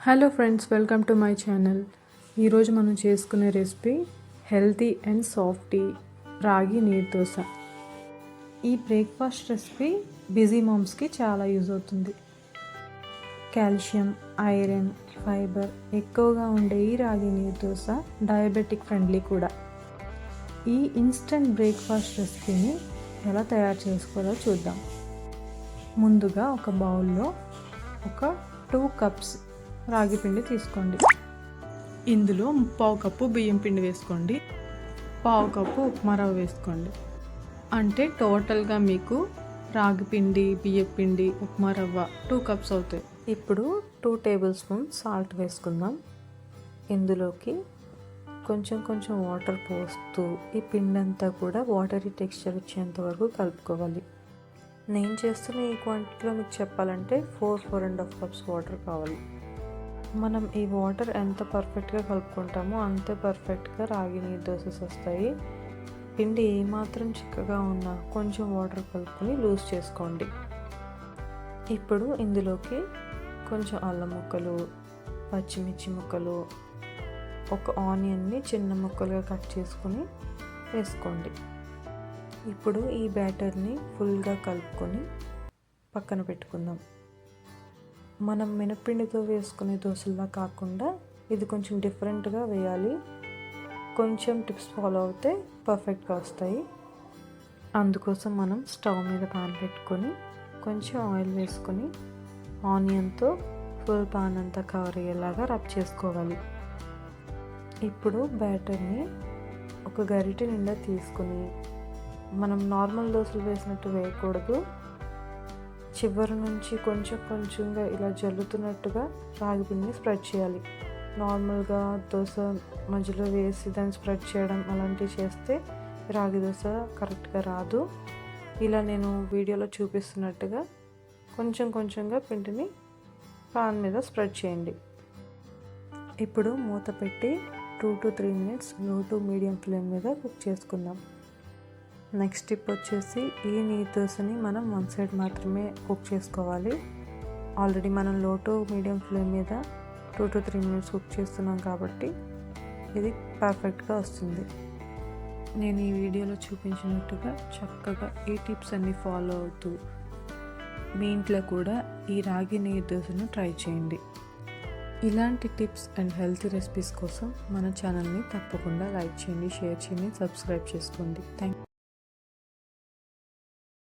Hello friends, welcome to my channel. ఈరోజు మనం చేసుకునే రెసిపీ హెల్తీ అండ్ సాఫ్టీ రాగి నీరు దోశ. ఈ బ్రేక్ఫాస్ట్ రెసిపీ బిజీ మామ్స్కి చాలా యూజ్ అవుతుంది. కాల్షియం, ఐరన్, ఫైబర్ ఎక్కువగా ఉండే ఈ రాగి నీరు దోశ డయాబెటిక్ ఫ్రెండ్లీ కూడా. ఈ ఇన్స్టెంట్ బ్రేక్ఫాస్ట్ రెసిపీని ఎలా తయారు చేసుకోవాలో చూద్దాం. ముందుగా ఒక బౌల్లో ఒక 2 కప్స్ రాగి పిండి తీసుకోండి. ఇందులో 1/4 కప్పు బియ్యం పిండి వేసుకోండి, 1/4 కప్పు ఉప్మా రవ్వ వేసుకోండి. అంటే టోటల్గా మీకు రాగి పిండి, బియ్యం పిండి, ఉప్మా రవ్వ 2 కప్స్ అవుతాయి. ఇప్పుడు 2 టేబుల్ స్పూన్స్ సాల్ట్ వేసుకుందాం. ఇందులోకి కొంచెం వాటర్ పోస్తూ ఈ పిండి అంతా కూడా వాటరీ టెక్స్చర్ వచ్చేంత వరకు కలుపుకోవాలి. నేను చేస్తున్న ఈ క్వాంటిటీలో మీకు చెప్పాలంటే 4.5 కప్స్ వాటర్ కావాలి. మనం ఈ వాటర్ ఎంత పర్ఫెక్ట్గా కలుపుకుంటామో అంతే పర్ఫెక్ట్గా రాగి నీరు దోసెస్ వస్తాయి. పిండి ఏమాత్రం చిక్కగా ఉన్నా కొంచెం వాటర్ కలుపుకొని లూజ్ చేసుకోండి. ఇప్పుడు ఇందులోకి కొంచెం అల్లం ముక్కలు, పచ్చిమిర్చి ముక్కలు, ఒక ఆనియన్ని చిన్న ముక్కలుగా కట్ చేసుకొని వేసుకోండి. ఇప్పుడు ఈ బ్యాటర్ని ఫుల్గా కలుపుకొని పక్కన పెట్టుకుందాం. మనం మినప్పిండితో వేసుకునే దోశలా కాకుండా ఇది కొంచెం డిఫరెంట్గా వేయాలి. కొంచెం టిప్స్ ఫాలో అవుతే పర్ఫెక్ట్గా వస్తాయి. అందుకోసం మనం స్టవ్ మీద పాన్ పెట్టుకొని కొంచెం ఆయిల్ వేసుకొని ఆనియన్తో ఫుల్ పాన్ అంతా కవర్ అయ్యేలాగా రబ్ చేసుకోవాలి. ఇప్పుడు బ్యాటర్ని ఒక గరిటె నిండా తీసుకొని మనం నార్మల్ దోశలు వేసినట్టు వేయకూడదు. చివరి నుంచి కొంచెంగా ఇలా జల్లుతున్నట్టుగా రాగి పిండిని స్ప్రెడ్ చేయాలి. నార్మల్గా దోశ మధ్యలో వేసి దాన్ని స్ప్రెడ్ చేయడం అలాంటివి చేస్తే రాగి దోశ కరెక్ట్గా రాదు. ఇలా నేను వీడియోలో చూపిస్తున్నట్టుగా కొంచెంగా పిండిని పాన్ మీద స్ప్రెడ్ చేయండి. ఇప్పుడు మూత పెట్టి 2 to 3 minutes లో టు మీడియం ఫ్లేమ్ మీద కుక్ చేసుకుందాం. నెక్స్ట్ టిప్ వచ్చేసి ఈ నీరు దోశని మనం 1 సైడ్ మాత్రమే కుక్ చేసుకోవాలి. ఆల్రెడీ మనం లో టు మీడియం ఫ్లేమ్ మీద 2 to 3 minutes కుక్ చేస్తున్నాం కాబట్టి ఇది పర్ఫెక్ట్గా వస్తుంది. నేను ఈ వీడియోలో చూపించినట్టుగా చక్కగా ఈ టిప్స్ అన్నీ ఫాలో అవుతూ మీ ఇంట్లో కూడా ఈ రాగి నీరు దోశను ట్రై చేయండి. ఇలాంటి టిప్స్ అండ్ హెల్తీ రెసిపీస్ కోసం మన ఛానల్ని తప్పకుండా లైక్ చేయండి, షేర్ చేయండి, సబ్స్క్రైబ్ చేసుకోండి. Thank you.